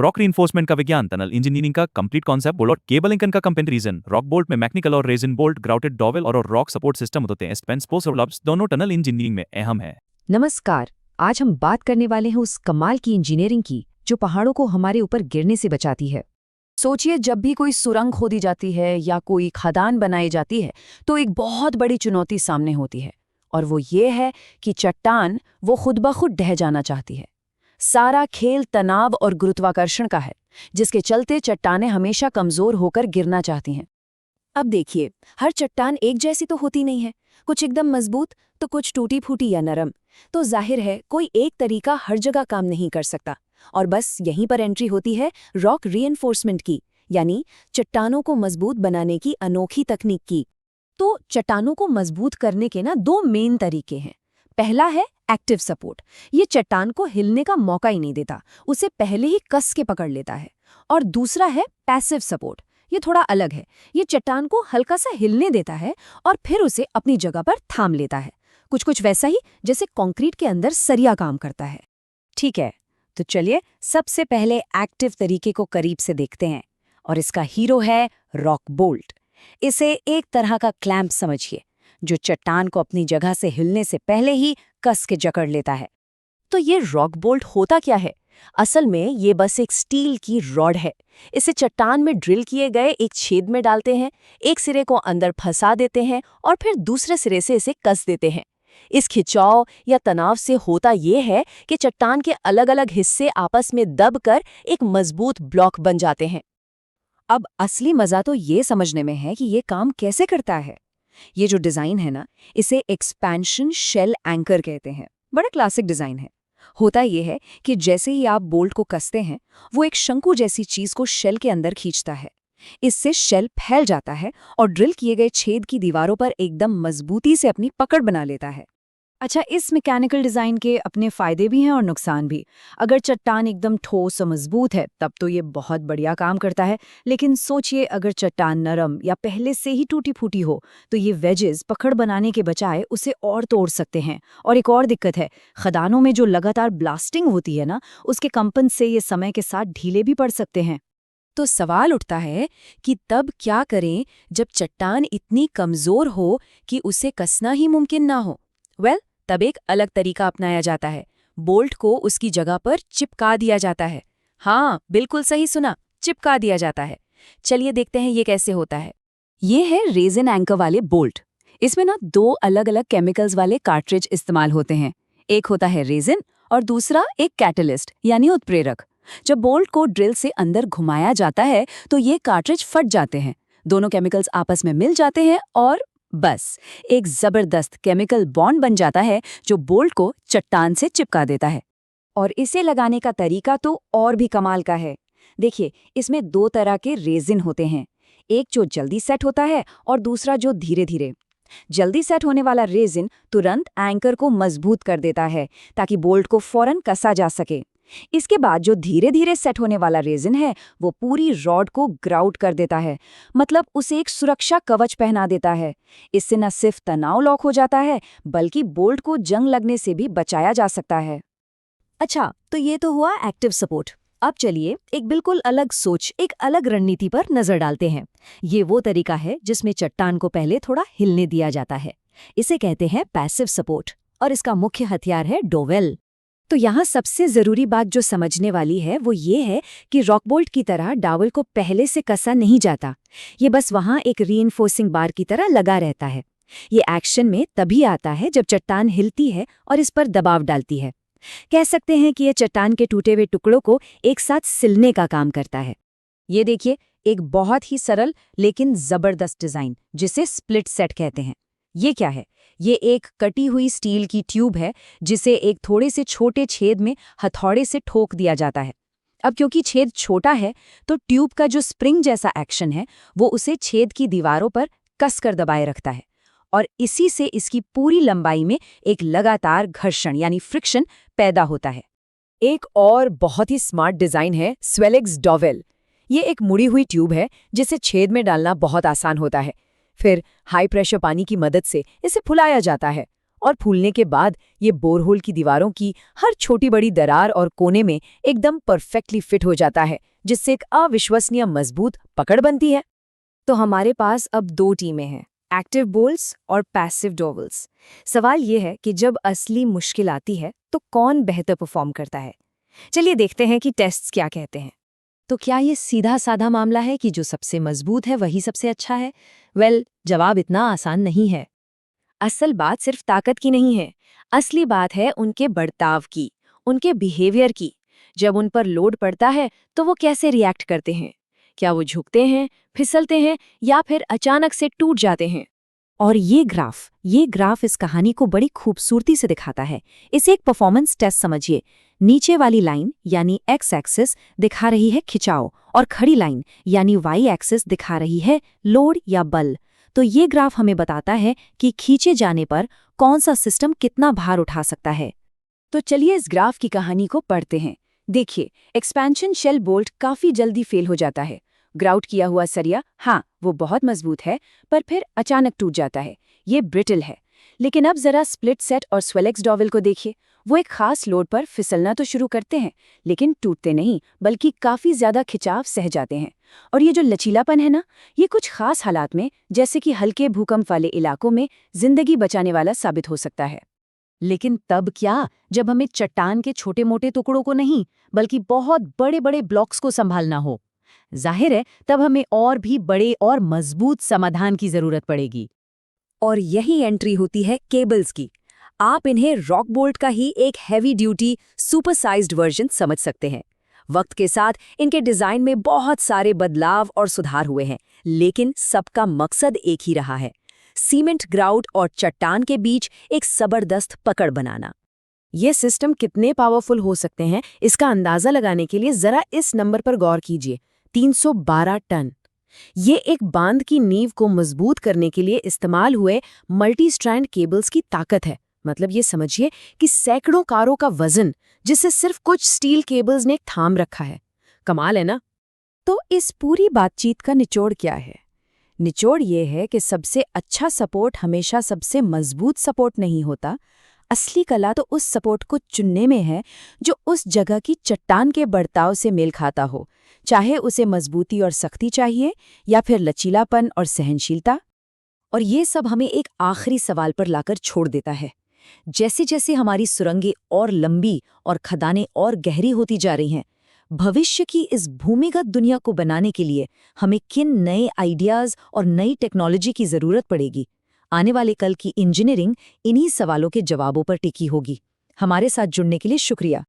Rock reinforcement का विज्ञान, tunnel engineering का कंप्लीट कॉन्सेप्ट, बोल्ट और केबल लिंकन का कंपैरिजन। रॉक बोल्ट में मैकेनिकल और रेजिन बोल्ट, ग्राउटेड डॉवेल और रॉक सपोर्ट सिस्टम होते हैं। स्पेंस और लब्स दोनों टनल इंजीनियरिंग में अहम है। नमस्कार। आज हम बात करने वाले हैं उस कमाल की इंजीनियरिंग की जो पहाड़ों को हमारे ऊपर गिरने से बचाती है। सोचिए, जब भी कोई सुरंग खोदी जाती है या कोई खदान बनाई जाती है तो एक बहुत बड़ी चुनौती सामने होती है, और वो ये है कि चट्टान वो खुद ब खुद ढह जाना चाहती है। सारा खेल तनाव और गुरुत्वाकर्षण का है, जिसके चलते चट्टानें हमेशा कमजोर होकर गिरना चाहती हैं। अब देखिए, हर चट्टान एक जैसी तो होती नहीं है। कुछ एकदम मजबूत तो कुछ टूटी फूटी या नरम। तो जाहिर है कोई एक तरीका हर जगह काम नहीं कर सकता, और बस यहीं पर एंट्री होती है रॉक रीइंफोर्समेंट की, यानी चट्टानों को मजबूत बनाने की अनोखी तकनीक की। तो चट्टानों को मजबूत करने के दो मेन तरीके हैं। पहला है एक्टिव सपोर्ट। ये चट्टान को हिलने का मौका ही नहीं देता, उसे पहले ही कस के पकड़ लेता है। और दूसरा है पैसिव सपोर्ट। ये थोड़ा अलग है। ये चट्टान को हल्का सा हिलने देता है और फिर उसे अपनी जगह पर थाम लेता है, कुछ वैसा ही जैसे कंक्रीट के अंदर सरिया काम करता है। ठीक है, तो चलिए सबसे पहले एक्टिव तरीके को करीब से देखते हैं, और इसका हीरो है रॉक बोल्ट। इसे एक तरह का क्लैंप समझिए, जो चट्टान को अपनी जगह से हिलने से पहले ही कस के जकड़ लेता है। तो ये रॉक बोल्ट होता क्या है? असल में ये बस एक स्टील की रॉड है। इसे चट्टान में ड्रिल किए गए एक छेद में डालते हैं, एक सिरे को अंदर फंसा देते हैं और फिर दूसरे सिरे से इसे कस देते हैं। इस खिंचाव या तनाव से होता ये है कि चट्टान के अलग अलग हिस्से आपस में दबकर एक मजबूत ब्लॉक बन जाते हैं। अब असली मजा तो ये समझने में है कि ये काम कैसे करता है। ये जो डिजाइन है ना, इसे एक्सपेंशन शेल एंकर कहते हैं। बड़ा क्लासिक डिजाइन है। होता यह है कि जैसे ही आप बोल्ट को कसते हैं, वो एक शंकु जैसी चीज को शेल के अंदर खींचता है। इससे शेल फैल जाता है और ड्रिल किए गए छेद की दीवारों पर एकदम मजबूती से अपनी पकड़ बना लेता है। अच्छा, इस मैकेनिकल डिजाइन के अपने फायदे भी हैं और नुकसान भी। अगर चट्टान एकदम ठोस और मजबूत है तब तो ये बहुत बढ़िया काम करता है, लेकिन सोचिए अगर चट्टान नरम या पहले से ही टूटी फूटी हो तो ये वेजेस पकड़ बनाने के बजाय उसे और तोड़ सकते हैं। और एक और दिक्कत है, खदानों में जो लगातार ब्लास्टिंग होती है ना, उसके कंपन से ये समय के साथ ढीले भी पड़ सकते हैं। तो सवाल उठता है कि तब क्या करें जब चट्टान इतनी कमजोर हो कि उसे कसना ही मुमकिन ना हो। तब एक अलग तरीका अपनाया जाता है। बोल्ट को उसकी जगह पर चिपका दिया जाता है। हाँ, बिल्कुल सही सुना, चिपका दिया जाता है। चलिए देखते हैं ये कैसे होता है। ये है रेजिन एंकर वाले बोल्ट। इसमें दो अलग अलग केमिकल्स वाले कार्ट्रिज इस्तेमाल होते हैं। एक होता है रेजिन और दूसरा एक कैटलिस्ट यानी उत्प्रेरक। जब बोल्ट को ड्रिल से अंदर घुमाया जाता है तो ये कार्ट्रिज फट जाते हैं। दोनों केमिकल्स आपस में मिल जाते हैं और बस एक जबरदस्त केमिकल बॉन्ड बन जाता है जो बोल्ट को चट्टान से चिपका देता है। और इसे लगाने का तरीका तो और भी कमाल का है। देखिए, इसमें दो तरह के रेजिन होते हैं, एक जो जल्दी सेट होता है और दूसरा जो धीरे धीरे। जल्दी सेट होने वाला रेजिन तुरंत एंकर को मजबूत कर देता है ताकि बोल्ट को फौरन कसा जा सके। इसके बाद जो धीरे धीरे सेट होने वाला रेजिन है वो पूरी रॉड को ग्राउट कर देता है, मतलब उसे एक सुरक्षा कवच पहना देता है। इससे न सिर्फ तनाव लॉक हो जाता है बल्कि बोल्ट को जंग लगने से भी बचाया जा सकता है। अच्छा, तो ये तो हुआ एक्टिव सपोर्ट। अब चलिए एक बिल्कुल अलग सोच, एक अलग रणनीति पर नजर डालते हैं। ये वो तरीका है जिसमें चट्टान को पहले थोड़ा हिलने दिया जाता है। इसे कहते हैं पैसिव सपोर्ट, और इसका मुख्य हथियार है डोवेल। तो यहाँ सबसे जरूरी बात जो समझने वाली है वो ये है कि रॉक बोल्ट की तरह डॉवेल को पहले से कसा नहीं जाता। ये बस वहाँ एक रीइंफोर्सिंग बार की तरह लगा रहता है। ये एक्शन में तभी आता है जब चट्टान हिलती है और इस पर दबाव डालती है। कह सकते हैं कि ये चट्टान के टूटे हुए टुकड़ों को एक साथ सिलने का काम करता है। ये देखिए, एक बहुत ही सरल लेकिन जबरदस्त डिजाइन जिसे स्प्लिट सेट कहते हैं। ये क्या है? ये एक कटी हुई स्टील की ट्यूब है जिसे एक थोड़े से छोटे छेद में हथौड़े से ठोक दिया जाता है। अब क्योंकि छेद छोटा है तो ट्यूब का जो स्प्रिंग जैसा एक्शन है वो उसे छेद की दीवारों पर कसकर दबाए रखता है, और इसी से इसकी पूरी लंबाई में एक लगातार घर्षण यानी फ्रिक्शन पैदा होता है। एक और बहुत ही स्मार्ट डिजाइन है स्वेलिग्स डॉवेल। ये एक मुड़ी हुई ट्यूब है जिसे छेद में डालना बहुत आसान होता है। फिर हाई प्रेशर पानी की मदद से इसे फुलाया जाता है और फूलने के बाद ये बोरहोल की दीवारों की हर छोटी बड़ी दरार और कोने में एकदम परफेक्टली फिट हो जाता है, जिससे एक अविश्वसनीय मजबूत पकड़ बनती है। तो हमारे पास अब 2 टीमें हैं, एक्टिव बोल्ट्स और पैसिव डॉवल्स। सवाल ये है कि जब असली मुश्किल आती है तो कौन बेहतर परफॉर्म करता है। चलिए देखते हैं कि टेस्ट्स क्या कहते हैं। तो क्या ये सीधा साधा मामला है कि जो सबसे मजबूत है वही सबसे अच्छा है? जवाब इतना आसान नहीं है। असल बात सिर्फ ताकत की नहीं है, असली बात है उनके बर्ताव की, उनके बिहेवियर की। जब उन पर लोड पड़ता है तो वो कैसे रिएक्ट करते हैं, क्या वो झुकते हैं, फिसलते हैं या फिर अचानक से टूट जाते हैं। और ये ग्राफ इस कहानी को बड़ी खूबसूरती से दिखाता है। इसे एक परफॉर्मेंस टेस्ट समझिए। नीचे वाली लाइन यानी एक्स एक्सिस दिखा रही है खिंचाव और खड़ी लाइन यानी वाई एक्सिस दिखा रही है लोड या बल। तो ये ग्राफ हमें बताता है कि खींचे जाने पर कौन सा सिस्टम कितना भार उठा सकता है। तो चलिए इस ग्राफ की कहानी को पढ़ते हैं। देखिए, एक्सपेंशन शेल बोल्ट काफी जल्दी फेल हो जाता है। ग्राउट किया हुआ सरिया, हाँ वो बहुत मजबूत है, पर फिर अचानक टूट जाता है, ये ब्रिटल है। लेकिन अब जरा स्प्लिट सेट और स्वेलेक्स डॉवल को देखिए। वो एक खास लोड पर फिसलना तो शुरू करते हैं, लेकिन टूटते नहीं, बल्कि काफी ज्यादा खिंचाव सह जाते हैं। और ये जो लचीलापन है ना, ये कुछ खास हालात में, जैसे कि हल्के भूकंप वाले इलाकों में जिंदगी बचाने वाला साबित हो सकता है। लेकिन तब क्या, जब हमें चट्टान के छोटे मोटे टुकड़ों को नहीं, बल्कि बहुत बड़े बड़े ब्लॉक्स को संभालना हो। जाहिर है तब हमें और भी बड़े और मजबूत समाधान की जरूरत पड़ेगी। और यही एंट्री होती है केबल्स की। आप इन्हें रॉक बोल्ट का ही एक हैवी ड्यूटी सुपरसाइज्ड वर्जन समझ सकते हैं। वक्त के साथ इनके डिजाइन में बहुत सारे बदलाव और सुधार हुए हैं, लेकिन सबका मकसद एक ही रहा है, सीमेंट ग्राउट और चट्टान के बीच एक जबरदस्त पकड़ बनाना। ये सिस्टम कितने पावरफुल हो सकते हैं, इसका अंदाजा लगाने के लिए जरा इस नंबर पर गौर कीजिए, 312 टन। ये एक बांध की नींव को मजबूत करने के लिए इस्तेमाल हुए मल्टी स्ट्रैंड केबल्स की ताकत है। मतलब ये समझिए कि सैकड़ों कारों का वजन, जिसे सिर्फ कुछ स्टील केबल्स ने थाम रखा है। कमाल है ना? तो इस पूरी बातचीत का निचोड़ क्या है? निचोड़ ये है कि सबसे अच्छा सपोर्ट हमेशा सबसे मजबूत सपोर्ट नहीं होता। असली कला तो उस सपोर्ट को चुनने में है जो उस जगह की चट्टान के बर्ताव से मेल खाता हो, चाहे उसे मजबूती और सख्ती चाहिए या फिर लचीलापन और सहनशीलता। और ये सब हमें एक आखिरी सवाल पर लाकर छोड़ देता है। जैसे जैसे हमारी सुरंगें और लंबी और खदानें और गहरी होती जा रही हैं, भविष्य की इस भूमिगत दुनिया को बनाने के लिए हमें किन नए आइडियाज़ और नई टेक्नोलॉजी की ज़रूरत पड़ेगी? आने वाले कल की इंजीनियरिंग इन्हीं सवालों के जवाबों पर टिकी होगी। हमारे साथ जुड़ने के लिए शुक्रिया।